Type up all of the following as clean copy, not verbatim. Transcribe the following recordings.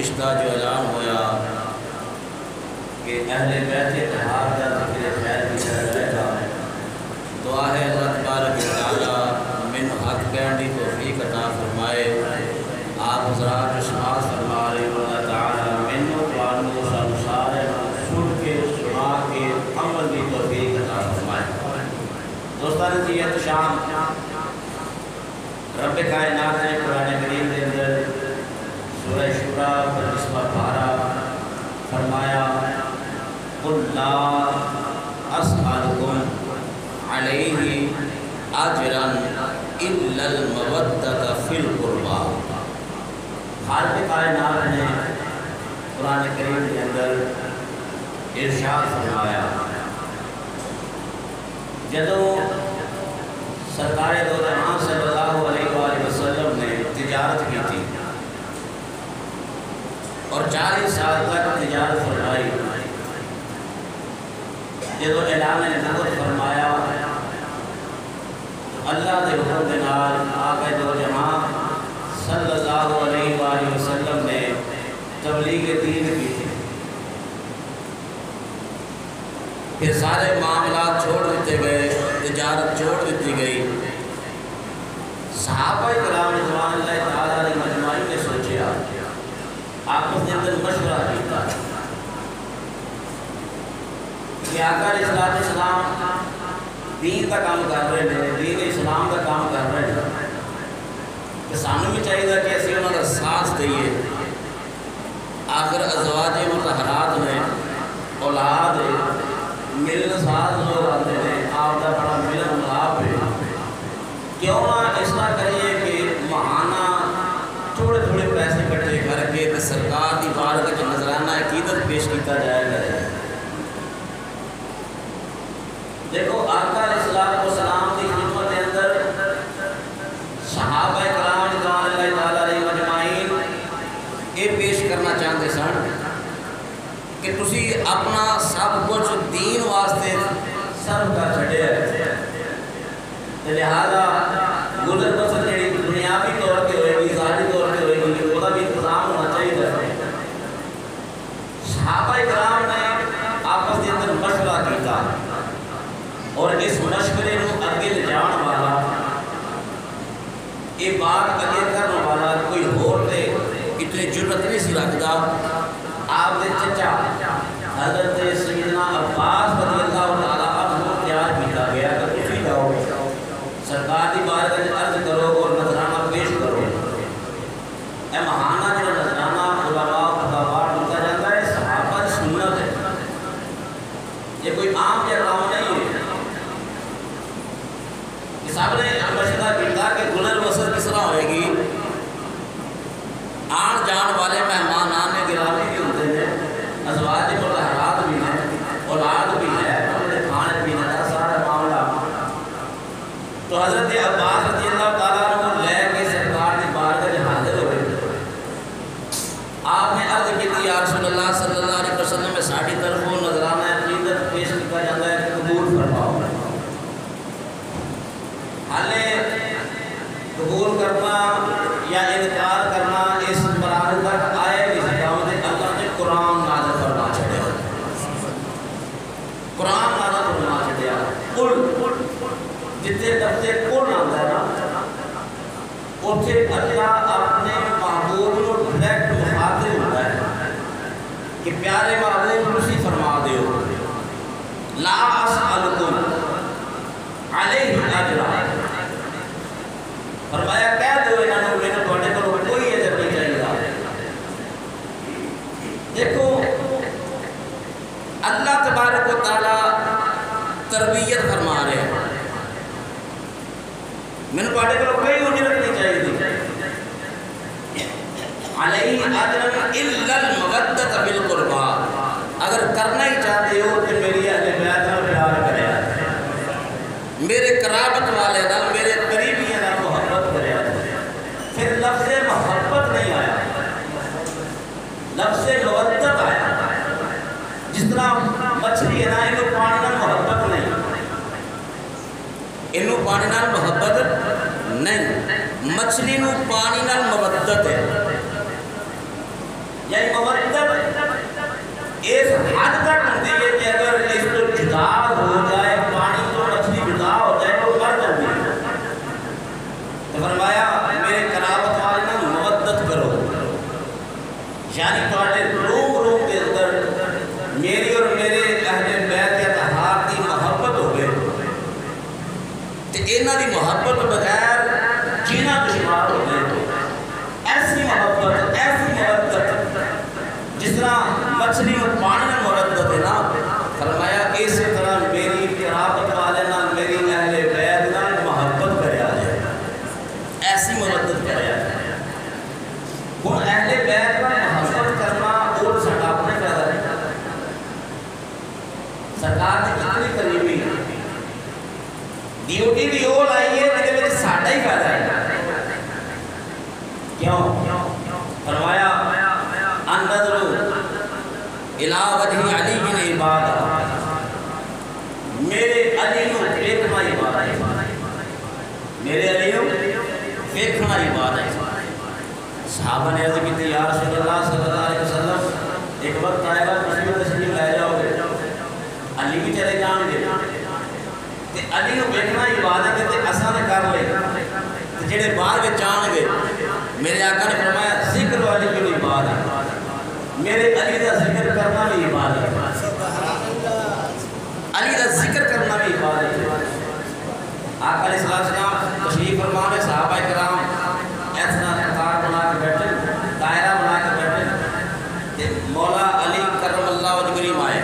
گزشتہ جو اعلان ہویا کہ اہل بیت اطہار کا ذکر خیر بھی جائے گا، دعا ہے اللہ تبارک و تعالی مینوں حق کہن دی توفیق عطا فرمائے۔ آپ حضرات اشماعت فرما رہے ہو، اللہ تعالی مینوں توانوں سانوں سارے سن کے سنا کے عمل دی توفیق عطا فرمائے۔ دوستان جی شام رب کائنات نے قرآن کریم کے اندر سورہ شورا پر 12 فرمایا قل لا اسألکم علیہ اجرا الا المودۃ فی القربى۔ خالق کائنات نے قرآن کریم کے اندر ارشاد فرمایا جدوں سرکار دو جہاں صلی اللہ علیہ وآلہ وسلم نے تجارت کی تھی اور 40 سال تک تجارت فرمائی، جدو اعلان نبوت فرمایا اللہ کے حکم کے نال آقا دو جہاں صلی اللہ علیہ وآلہ وسلم نے تبلیغ دین کی تھی۔ پھر سارے معاملات چھوڑ دیتے گئے، تجارت چھوڑ دیتی گئی۔ صحابہ کرام رضوان اللہ تعالیٰ علیہ مجمعین نے سوچا، آپس کے اندر مشورہ کیا کہ آقا علیہ السلام دین کا کام کر رہے ہیں، دین اسلام کا کام کر رہے ہیں، کہ سانوں بھی چاہیے کہ اسی انہوں کا ساتھ دئیے۔ آخر ازواج مطہرات نے اولاد ملن ساتھ لوگ آتے ہیں، آپ کا بڑا ملن ملاپ ہے، کیوں نہ اس طرح کریے کہ ماہانہ تھوڑے تھوڑے پیسے کٹھے کر کے سرکار کی بارگاہ کا نذرانہ عقیدت پیش کیتا جائے گا۔ دیکھو آقا علیہ السلام کی خدمت کے اندر صحابہ کرام رضوان اللہ تعالیٰ علیہ مجمعین یہ پیش کرنا چاہتے سن کہ تسی اپنا سب کچھ دین واسطے سب کا چھڑے ہے، لہذا گزر بسر جڑی دنیاوی طور پہ ہوئے گی، ظاہری طور پہ ہوئے گی، وہ بھی انتظام ہونا چاہیے۔ صحابہ کرام نے آپس کے اندر مشورہ کیتا اور اس مشورے کو اگے لے جان والا، یہ بات اگے کرنے والا کوئی اور تے اتنی جرت نہیں سی رکھتا۔ آپ دے چچا حضرت سیدنا عباس رضی اللہ تعالیٰ عنہ تیار کیتا گیا کہ اسی جاؤ سرکار دی بارگاہ میں عرض کرو اور نذرانہ پیش کرو۔ اے مہانہ جو نذرانہ علماء فتاویٰ ملتا جاتا ہے، صحابہ کی سنت ہے، یہ کوئی عام یا کام نہیں ہے۔ اس صاحب نے مشورہ کیا کہ گلر وسط کس طرح ہوئے گی، آن جان والے مہمان آنے گرامی بھی ہوتے ہیں، ازواج مطہرات بھی ہیں، اولاد بھی ہے، انہیں کھانے پینے کا سارا معاملہ۔ تو حضرت عباس رضی اللہ تعالیٰ عنہ لے کے سرکار کی بارگاہ میں حاضر ہوئے۔ آپ نے عرض کی تھی یا رسول اللہ صلی اللہ علیہ وسلم میں ساڑھی طرف وہ نذرانہ عقیدت پیش کیا جاتا ہے کہ قبول فرماؤ۔ حالے قبول کرنا یا انکار کرنا اس مراحل تک آئے اس دعوت اللہ نے قرآن نازل فرما چھڑیا، قرآن نازل فرما چھڑیا۔ قل جتنے لفظ قل آتا ہے نا، اتنے اللہ اپنے محبوب کو ڈائریکٹ مخاطب ہوتا ہے کہ پیارے محبوب اسی فرما دیو لا اسألکم علیہ اجرا، فرمایا کہہ دو انہوں نے میرے بڑے کو کوئی اجر نہیں چاہیے۔ دیکھو اللہ تبارک و تعالی تربیت فرما رہے ہیں، میں نے بڑے کو کوئی اجرت نہیں چاہیے علیہ اجر الا المودۃ بالقربى، اگر کرنا ہی چاہتے ہو کہ میری اہل بیت میں پیار کرے، میرے قرابت والے نال، میرے قریبی نال محبت کرے۔ پھر لفظ محبت نہیں آیا، لفظ مودت آیا۔ جس طرح مچھلی ہے نا، انہوں پانی نال محبت نہیں، انہوں پانی نال محبت نہیں، مچھلی نو پانی نال مودت ہے۔ یعنی مودت اس حد تک ہوتی ہے کہ اگر اس کو جدا ہو جائے، پانی تو مچھلی جدا ہو جائے تو مر جاتی ہے۔ تو فرمایا میرے قرابت والے نا مودت کرو، یعنی تھوڑے روم روم کے اندر میری اور میرے اہل بیت اطہار کی محبت ہو گئے، تو انہاں دی محبت بغیر جینا دشوار ہو گئے۔ ایسی محبت، ایسی مودت جس طرح مچھلی اور پانی میں مودت ہے نا، فرمایا اسی طرح میری قرابت والے نال میری اہل بیت نال محبت کرے آ جائے، ایسی مودت کرے آ جائے۔ ہن اہل بیت نال محبت کرنا اور ساڈا اپنے فائدہ ہے۔ سرکار نے کتنی قریبی ڈیوٹی بھی وہ لائی ہے جہدے وچ ساڈا ہی فائدہ ہے۔ کیوں؟ فرمایا النظر الی وجہ علی بن عبادہ، میرے علی نو دیکھنا عبادت ہے، میرے علی نو دیکھنا عبادت ہے۔ صحابہ نے عرض کی یا رسول اللہ صلی اللہ علیہ وسلم ایک وقت آئے گا تشریف لے جاؤ گے، علی بھی چلے جان گے، تے علی نو دیکھنا عبادت ہے تے اساں نے کر لے، تے جڑے باہر وچ آن گے میرے آقا نے فرمایا ذکر والی بھی عبادت ہے، میرے علی دا ذکر کرنا بھی عبادت ہے، علی دا ذکر کرنا بھی عبادت ہے۔ آقا علیہ السلام تشریف فرما میں صحابہ کرام ایسا قطار بنا کے بیٹھے، دائرہ بنا کے بیٹھے، کہ مولا علی کرم اللہ وجہ کریم آئے،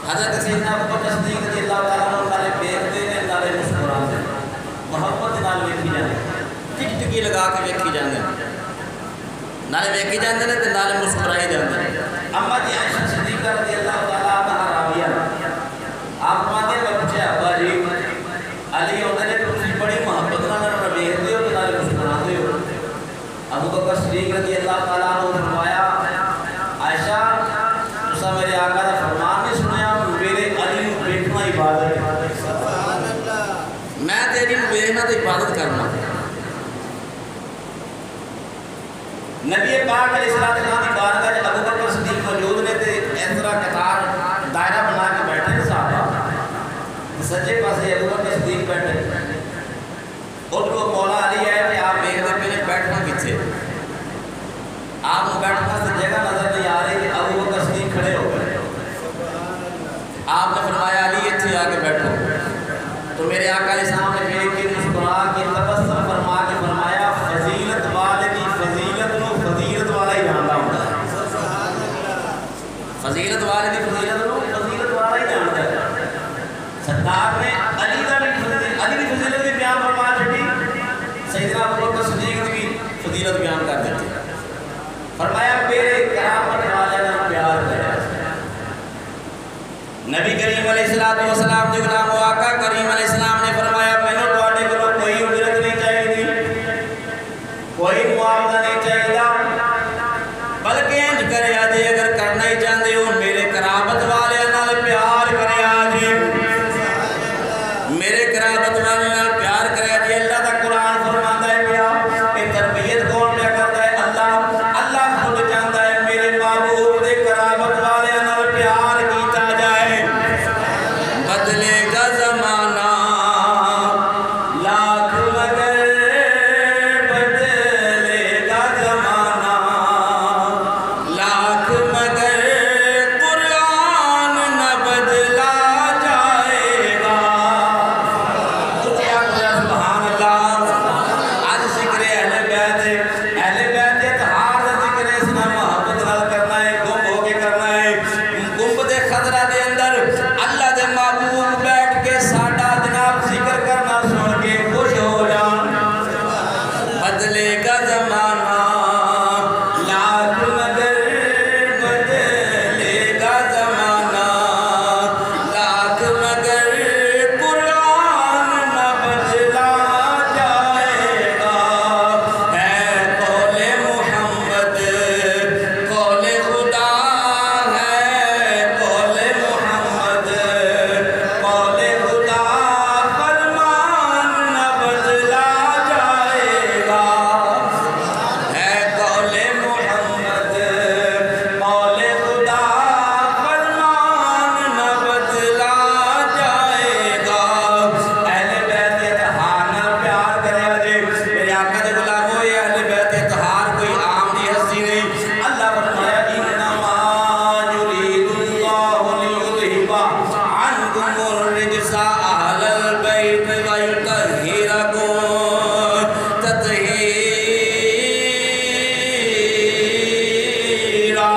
حضرت سیدنا ابو بکر صدیق رضی اللہ تعالیٰ عنہ نالے دیکھتے ہیں، نالے مسکراتے ہیں، محبت نال ویکھی جاندے، ٹک ٹکی لگا کے ویکھی جاندے، نالے ویکھی جاندے نے تے نالے مسکرائی جاندے۔ اما جی عائشہ صدیقہ رضی اللہ تعالیٰ عنہ راویہ، آپ مانے میں پوچھے ابا جی علی ہوندے نے تسی بڑی محبت نال ویکھدے ہو تے نالے مسکراتے ہو۔ ابو بکر صدیق رضی اللہ تعالیٰ عنہ نے فرمایا عائشہ تساں میرے آقا دا فرمان نہیں سنیا، میرے علی نو دیکھنا عبادت ہے، میں تیری نو ویکھنا تے عبادت کرنا۔ نبی پاک علیہ السلام کی بارگاہ میں ابو بکر صدیق موجود نے تے اس طرح قطار دائرہ بنا کے بیٹھے ہیں صحابہ، سجے پاسے ابو بکر صدیق بیٹھے، ان کو مولا علی ہے کہ آپ دیکھتے پہلے بیٹھنا کتنے، آپ کو بیٹھنا سے جگہ نظر نہیں آ رہی کہ ابو بکر صدیق کھڑے ہو گئے۔ آپ نے فرمایا علی اتھے آ کے بیٹھو، تو میرے آقا علیہ السلام نے میرے کی مسکرا کے تبسم فرما کے فرمایا فضیلت والے کی فضیلت نو فضیلت والا ہی جانتا ہوتا ہے، فضیلت والے کی فضیلت نو فضیلت والا ہی جانتا ہے۔ سرکار نے علی دا بھی فضیلت بھی بیان فرما چھٹی، سیدنا ابو بکر صدیق کی فضیلت بیان کر دیتے، فرمایا میرے قرابت والے نے پیار کرے۔ نبی کریم علیہ السلام نے غلام و آقا کریم علیہ السلام نے فرمایا مینوں تواڈے کولوں کوئی اجرت نہیں چاہیے، کوئی معاوضہ نہیں چاہیے، بلکہ انج کرے جے اگر کرنا ہی چاہتے ہو میرے قرابت والے نال پیار کرے جے، میرے قرابت والے نال پیار کرے جے۔ اللہ دا قرآن فرماندا ہے پیا کہ تربیت کون پہ کرتا ہے؟ اللہ خود چاہتا ہے میرے محبوب دے قرابت والے نال پیار کیتا جائے۔ بدلے گا زمانہ لاکھ مگر بدلے گا زمانہ لاکھ مگر قرآن نہ بدلا جائے گا۔ سبحان اللہ البيت ويطهركم تطهيرا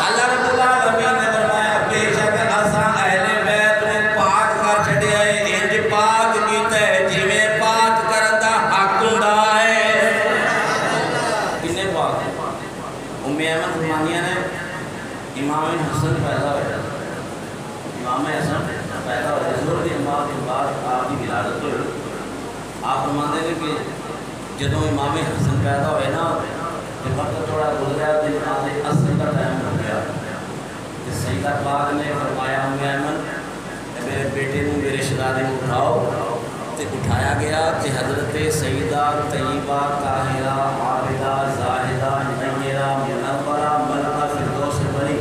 اللہ رب العالمین نے فرمایا بے شک اساں اہل بیت نوں پاک کر چھڈیا ہے انج پاک کیتا ہے جویں پاک کرن دا حق ہوندا ہے کنے پاک ام ایمن فرمانیہ نے امام حسن پیدا ہوئے امام حسن پیدا ہوئے ظہر کی نماز کے بعد آپ کی ولادت ہوئی آپ فرماتے ہیں کہ جدوں امام حسن پیدا ہوئے نا جب وقت تھوڑا گزریا تو نماز عصر کا ٹائم ہو گیا کہ سیدہ پاک نے فرمایا ام ایمن میرے بیٹے کو میرے شہزادے کو اٹھاؤ تے اٹھایا گیا کہ حضرت سیدہ طیبہ طاہرہ عابدہ زاہدہ نیرہ منورہ ملکہ فردوس بری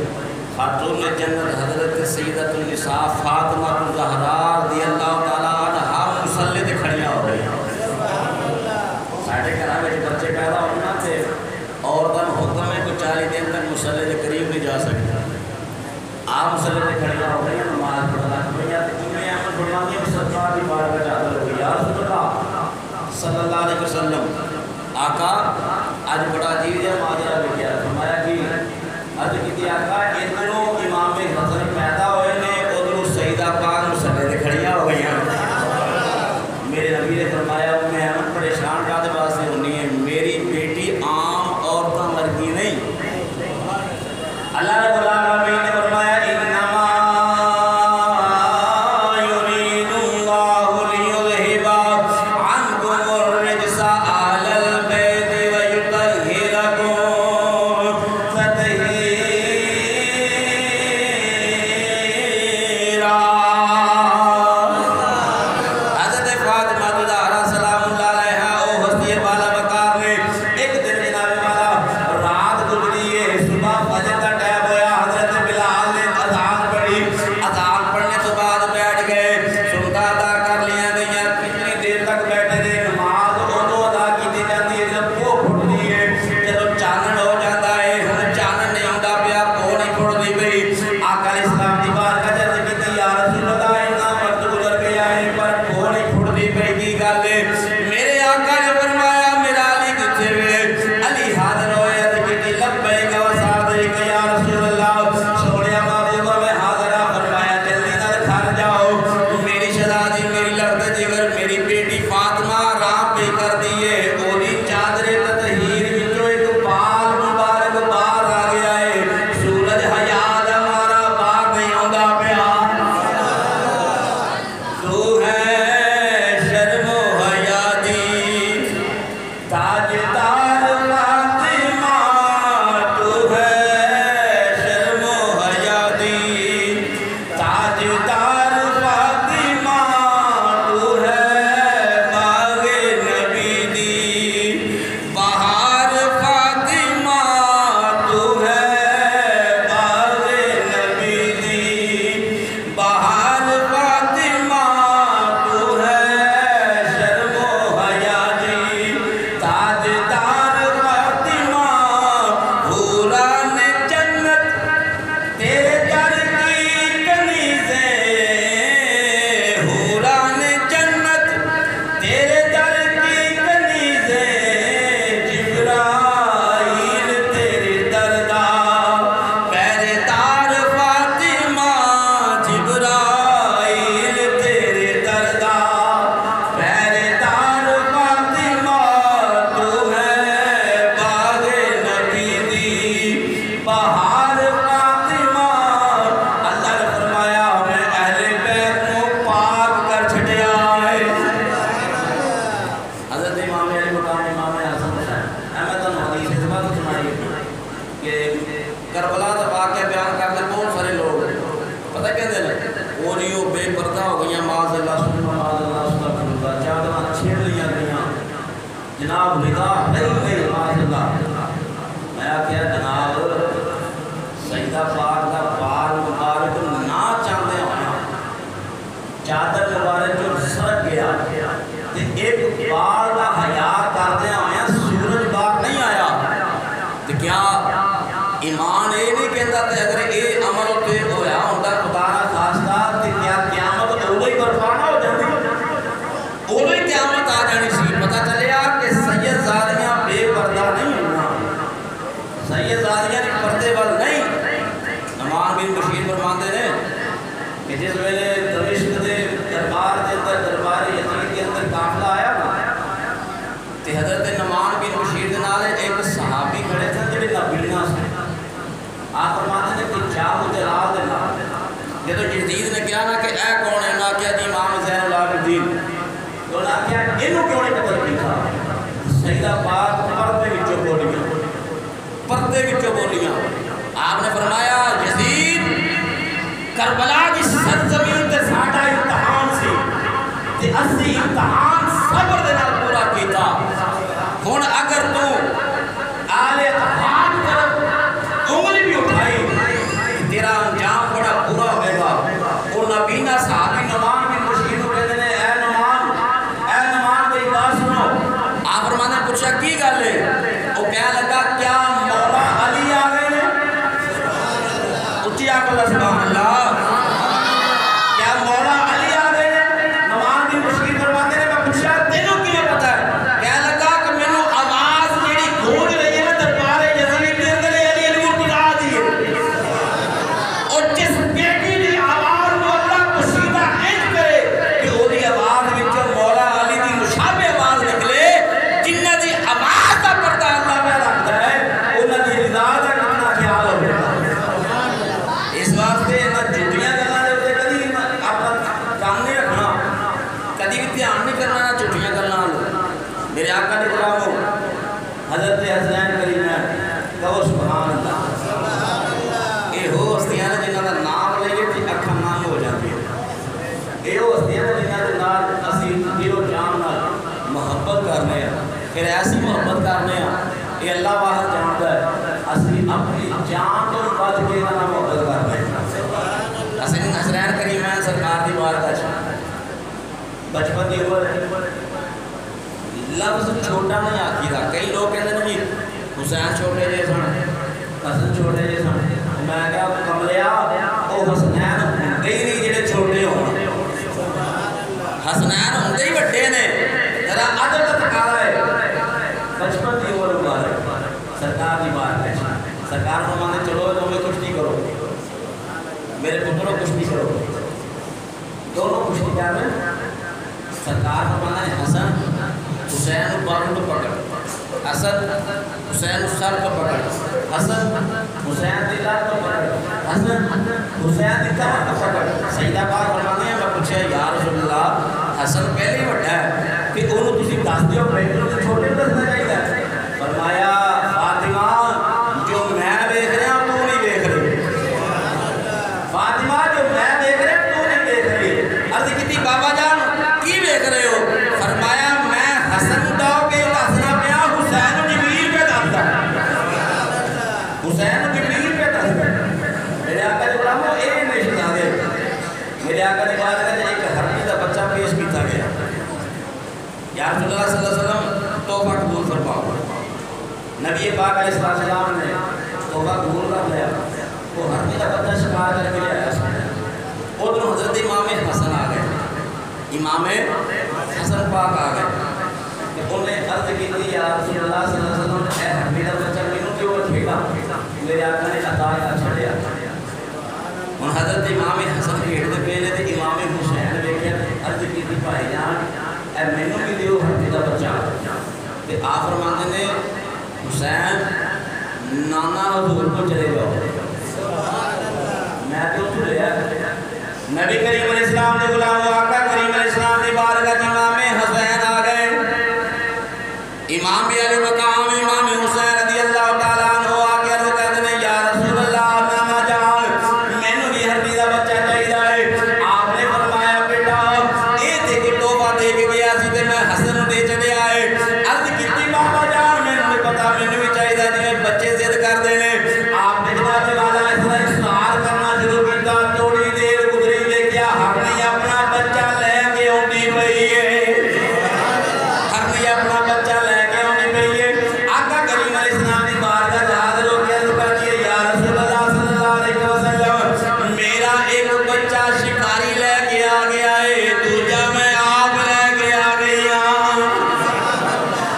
خاتون جنت حضرت سیدۃ النساء فاطمہ الزہرا رضی اللہ تعالیٰ عنہا مصلی تے کھڑیاں ہو رہی ہیں ساڑھے گھراں وچ بچے پیدا ہونا تے عورتاں نوں حکم ہے کہ 40 دن تک مصلی دے قریب نہیں جا سکتا آپ مصلی تے کھڑیاں ہو رہی ہیں نماز پڑھنا پڑیا تے انہیں احمد فرماتی ہیں سرکار دی بارگاہ وچ حاضر ہو گئی یا رسول اللہ صلی اللہ علیہ وسلم آقا اج بڑا عجیب جہا ماجرا لکھیا فرمایا کہ عرض کی آقا ادھروں امام حسن پیدا ہوئے نے ادھروں سیدہ پاک مصلی تے کھڑیاں ہو گئی میرے نبی نے فرمایا میں احمد پریشان کاتے واسطے ہونی ہے میری بیٹی عام عورتاں ورگی نہیں اللہ رب العالمین نے فرمایا انما یرید اللہ لیذہب عنکم الرجس اہل البیت ویطہرکم تطہیرا حضرت فاطمہ الزہرا سلام اللہ علیہا او ہستی بالا وقار نے ایک دن جناب والا رات گزری ہے صبح فجر کا ٹائم ہویا حضرت بلال نے اذان پڑھی اذان پڑھنے تو بعد بیٹھ گئے سنتا ادا کر لیا گیا کتنی دیر تک بیٹھے رہے نماز ادو ادا کی جاتی ہے جب وہ پھٹتی ہے جب چانن ہو جاتا ہے ہن چانن نہیں ہوندا پیا وہ نہیں پھٹدی پئی آقا علیہ السلام دی بارگاہ چ کیتی یا رسول اللہ اتنا وقت گزر گیا ہے پر وہ نہیں پھٹدی پئی کی گل ہے میرے آقا نے فرمایا میرا علی کتے وے علی حاضر ہوئے تے کیتی لبیک و سعدیک یا رسول اللہ سونیا محبوب میں حاضر ہاں فرمایا جلدی نال گھر جاؤ میری شہزادی میری لڑتے جگر میری بیٹی فاطمہ راہ پہ کر دیے اولی چادر تطہیر وچوں ایک بال مبارک باہر آ گیا ہے سورج حیات ہمارا باہر نہیں ہوندا پیا تو ہے شرم و حیا دی تاجدار فاطمہ تو ہے شرم و حیا دی تاجدار فاطمہ تو ہے باغ نبی دی بہار فاطمہ تو ہے باغ نبی دی بہار فاطمہ تو ہے شرم و حیا دی تاجدار فاطمہ حوران جنت تیرے در کی کنیزیں حوران جنت تیرے در کی کنیزیں جبرائیل تیرے دردا پہرے دار فاطمہ جبرائیل تیرے دردا پہرے دار فاطمہ تو ہے باغ نبی دی بہار فاطمہ اللہ نے فرمایا میں اہل بیت کو پاک کر چھٹیا ہے حضرت امام علی مقام امام حسن حسین احمد حدیث اس بات سنائی کہ کربلا کا واقعہ بیان کرتے بہت سارے لوگ پتہ کہتے ہیں وہ نہیں وہ بے پردہ ہو گئی معاذ اللہ معاذ اللہ استغفر اللہ چادراں چھیڑ لیا گئیاں جناب نگاہ نہیں گئی معاذ اللہ میں کیا جناب سیدہ پاک کا بال مبارک نہ چاہتے ہونا چادر مبارک جو سرک گیا تے ایک بال کا حیا کرتے ہوئے سورج باہر نہیں آیا تے کیا ایمان یہ نہیں کہتا تے اگر یہ عمل ہوتے ہویا ہوتا خدا نہ خاصتا تے کیا قیامت جس ویلے دمشق دے دربار دے اندر دربار یزید کے اندر قافلہ آیا نا تے حضرت نعمان بن بشیر دے نال ایک صحابی کھڑے تھے جڑے نابینا سے آپ فرماتے ہیں کہ جاؤ جلال دے نال جدو یزید نے کہا نا کہ اے کون ہے نا کیا جی امام زین العابدین تو نا کیا انہوں کیوں نہیں قتل کیتا سیدہ پاک پردے وچوں بولیاں آپ نے فرمایا یزید کربلا کی سرزمین تے ساڈا امتحان سی تے اسی امتحان صبر دے نال پورا کیتا ہن اگر تو آلے اتحاد طرف انگلی بھی اٹھائی تیرا انجام بڑا برا ہوئے گا اور نبینا صحابی نعمان بن بشیر کو کہتے ہیں اے نعمان بھائی بات سنو آپ فرمانے پوچھا کی گل ہے وہ کہنے لگا کیا مولا علی آ گئے ہیں اچھی آقا اللہ سبحان اللہ کیا مولا علی آ گئے ہیں نعمان بن بشیر فرماتے ہیں میں پوچھا تینوں کیوں پتا ہے کہنے لگا کہ میں نے آواز جیڑی گونج رہی ہے نا دربار یزید کے اندر علی مرتضیٰ دی ہے اور جس بیٹی دی آواز کو اللہ پسیدہ انج کرے کہ اوری آواز وچوں مولا علی دی مشابہ آواز نکلے جنہ دی آواز دا پردہ اللہ پہ رکھتا ہے انہاں دی رضا دا کتنا خیال ہوگا اس واسطے انہاں جھوٹیاں گلاں دے اوتے کدی اپنا کام نہیں رکھنا کدی بھی دھیان نہیں کرنا نہ جھوٹیاں گلاں میرے آقا نے غلامو حضرت حسین کریمین کہو سبحان اللہ یہ ہو ہستیاں نے جنہاں دا نام لئیے تھی اکھاں نام ہو جاتی ہے یہ ہو ہستیاں نے جنہاں دے نال اسی دل و جان نال محبت کرنے ہیں پھر ایسی محبت کرنے ہیں یہ اللہ واحد جانتا ہے اسی اپنی جان تو بد کے نہ محبت کرنے ہیں حسین کریمین سرکار دی بارگاہ بچپن دی عمر لفظ چھوٹا نہیں آتی تھا کئی لوگ کہتے ہیں جی حسین چھوٹے جے سن حسن چھوٹے جے سن میں کہا کملیا او حسنین ہوندے ہی نہیں جڑے چھوٹے ہون حسنین ہوندے ہی بڑے نے ذرا ادب کا تقاضا ہے بچپن دی عمر مبارک سرکار دی بات ہے سرکار فرمانے چلو تمہیں کشتی کرو میرے پتروں کشتی کرو دونوں کشتی کر رہے سرکار فرمانے حسن حسین باروں کو پکڑ حسن حسین سر کو پکڑ حسن حسین دی لات کو پکڑ حسن حسین دی کمر کو پکڑ سیدہ پاک فرمانے ہیں میں پوچھا یا رسول اللہ حسن پہلے ہی بڑھا ہے کہ انہوں تسی دس دیو بیٹھوں سے چھوٹے دسنا چاہیے فرمایا فاطمہ جو میں دیکھ رہا ہوں تو نہیں دیکھ رہی فاطمہ جو میں دیکھ رہا ہوں تو نہیں دیکھ رہی عرض کتنی بابا جان کی دیکھ رہے ہو فرمایا میں حسن داؤ کے دسنا پیا حسین جبریل پہ دستا حسین جبریل پہ دستا میرے آقا نے بولا وہ ایک نہیں شہزادے میرے آقا نے بات ہے ایک ہرمی کا بچہ پیش کیتا گیا یا رسول اللہ صلی اللہ علیہ وسلم توبہ قبول فرماؤ نبی پاک علیہ السلام نے توبہ قبول کر لیا وہ ہرمی کا بچہ شکار کر کے لیا ادھر حضرت امام حسن آ گئے امام حسن پاک آ گئے انہوں نے عرض کی تھی یا رسول اللہ صلی اللہ علیہ وسلم اے ہرمی کا بچہ مینوں کیوں چھیڑا میرے آقا نے عطا چھڑیا ان حضرت امام حسن کھیڑتے پہلے تھے امام حسین دیکھے عرض کی تھی بھائی جان اے مینوں بھی دیو ہرمی کا بچہ کہ آپ فرماتے نے حسین نانا حضور کو چلے جاؤ میں تو تو لیا نبی کریم علیہ السلام نے غلام آقا کریم علیہ السلام نے بارگاہ امام حسین آ گئے امام بھی علی مقام امام حسین رضی اللہ تعالیٰ عنہ آ کے عرض کرتے ہیں یا رسول اللہ نانا جان میں نے بھی ہرمی کا بچہ چاہیے آپ نے فرمایا بیٹا یہ دیکھ توبہ دے کے گیا سی تے میں حسن دے چلے آئے عرض کتنی بابا جان میں نے پتا میں نے بھی چاہیے جی بچے ضد کر دینے آپ نے جناب والا اس طرح اشتہار کرنا شروع کیا تھوڑی دیر گزری لے کیا ہر نہیں اپنا بچہ لے کے آتی پئی ہے ہر نہیں اپنا بچہ لے کے آتی پئی ہے آقا کریم علیہ السلام کی بارگاہ حاضر ہو کے عرض کر دیے یا رسول اللہ صلی اللہ علیہ وسلم میرا ایک بچہ شکاری لے کے آ گیا ہے دوجا میں آپ لے کے آ گئی ہوں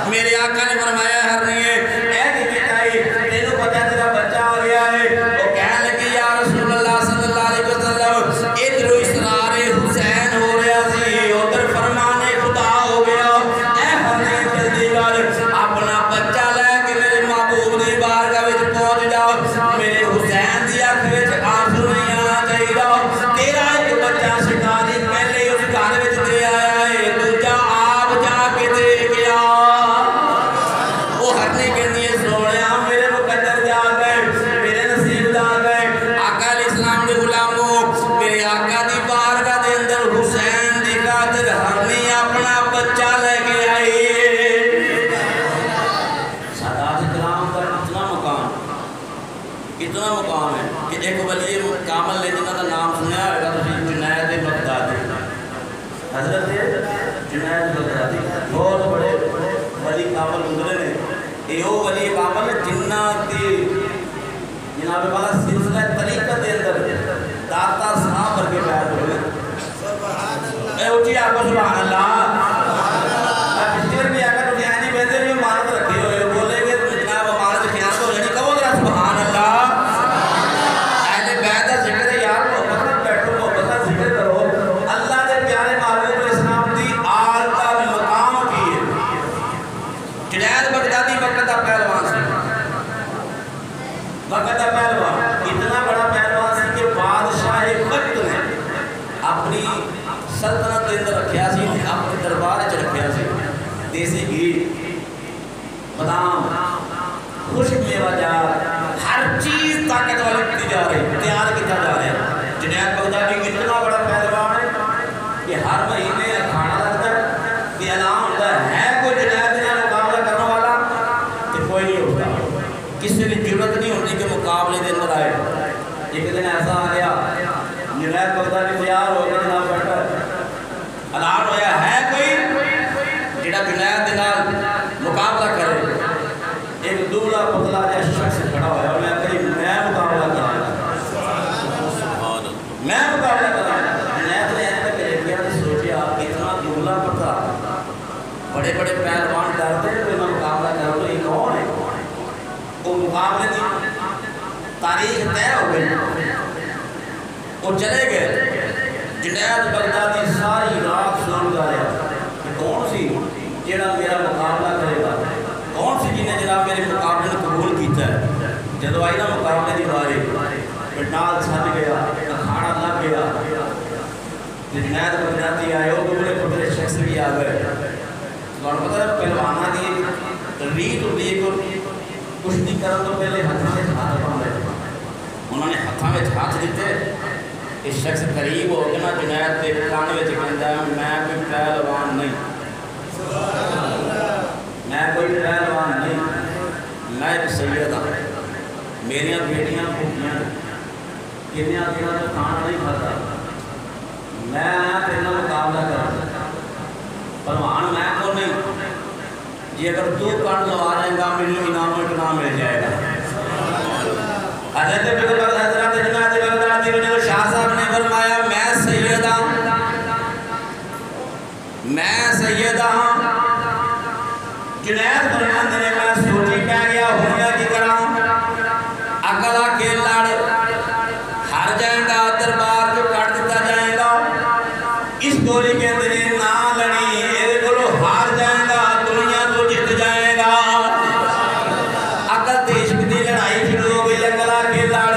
میرے آقا نے فرمایا ہر نہیں ہے اے دیکھائی تینوں پتہ تیرا بچہ آ گیا ہے وہ کہنے لگی یا رسول اللہ صلی اللہ علیہ وسلم ادھر یہ وہ ولی کامل جنہ دی جناب والا سلسلہ طریقت دے اندر داتا صاحب کر کے بیان ہوئے اے اچھی آپ کو سبحان اللہ پچھلے بھی آگا تو دھیانی بیندے بھی مانت رکھے ہوئے بولے گے جناب مانت خیال کو یعنی کہو ذرا سبحان اللہ اہل بیت کا ذکر ہے یار محبت میں بیٹھو محبت کا ذکر کرو اللہ دے پیارے معبود اسلام دی آل کا مقام کی ہے جنید بغدادی وقت دا پہلوان سے وقت دا پہلوان اتنا بڑا پہلوان سے کہ بادشاہ وقت نے اپنی سلطنت کے اندر رکھیا سی اپنے دربار چ رکھیا سی دیسی گھی بادام خشک میوہ جات ہر چیز طاقت والی کی جا رہی تیار کیتا جا رہا ہے جنید بغدادی اتنا بڑا پہلوان ہے کہ ہر مہینے کھانا لگتا ہے کہ اعلان ہوتا ہے کوئی جنید نے مقابلہ کرنے والا تو کوئی نہیں ہوتا کسی کی ضرورت نہیں ہوتی کہ مقابلے کے اندر آئے ایک دن ایسا آ گیا جنید بغدادی تیار ہو گیا جناب بیٹھا اعلان ہویا ہے کوئی جڑا جنید کے نال مقابلہ کرے ایک دبلا پتلا جیسا شخص کھڑا ہوا ہے اور میں مقابلہ کرا میں مقابلہ کرا جنید نے ایسا کہ لیا نے سوچیا اتنا دبلا پتلا بڑے بڑے پہلوان ڈرتے ہیں تو مقابلہ کرو تو یہ کون ہے وہ مقابلے کی تاریخ طے ہو گئی وہ چلے گئے جنید بغدادی ساری رات سن گا رہا کون سی جڑا میرا مقابلہ کرے گا کون سی جنہیں جناب میرے مقابلے نے قبول کیتا ہے جدو آئی نا مقابلے دی بارے نال چھن گیا کھانا لگ گیا جنید بغدادی آئے وہ دبلے پتلے شخص بھی آ گئے اور پتہ ہے پہلوانا دی ریت ہوتی ہے کہ کشتی کرن تو پہلے ہاتھوں میں ہاتھ باندھے انہوں نے ہاتھوں میں ہاتھ دیتے اس شخص قریب ہو گیا نا جنید کے کان میں کہندا ہے میں کوئی پہلوان نہیں میں کوئی پہلوان نہیں میں ایک سید ہوں میری بیٹیاں بھوکیاں کنیاں دنوں تو کھانا نہیں کھاتا میں آیا تیرے مقابلہ کر پہلوان میں کو نہیں جی اگر تو کان لوا رہے گا میرے انعام و اکرام مل جائے گا حضرت بغداد حضرت جنید بغدادی نے شاہ صاحب نے فرمایا میں سید ہوں جنید فرماندے نے میں سوچی پہ گیا ہوں کی کرا اکلا کے لڑ ہر جائے گا دربار کو کٹ دیتا جائے گا اس گولی کے اندر نہ لڑی یہ گلو ہار جائے گا دنیا تو جت جائے گا اکل دیش کی لڑائی شروع ہو گئی اکلا کے لڑ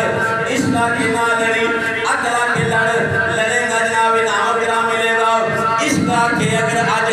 اس کا کی نہ لڑی اکلا کے لڑ لڑے گا جناب انعام و اکرام ملے گا اس کا کہ اگر آج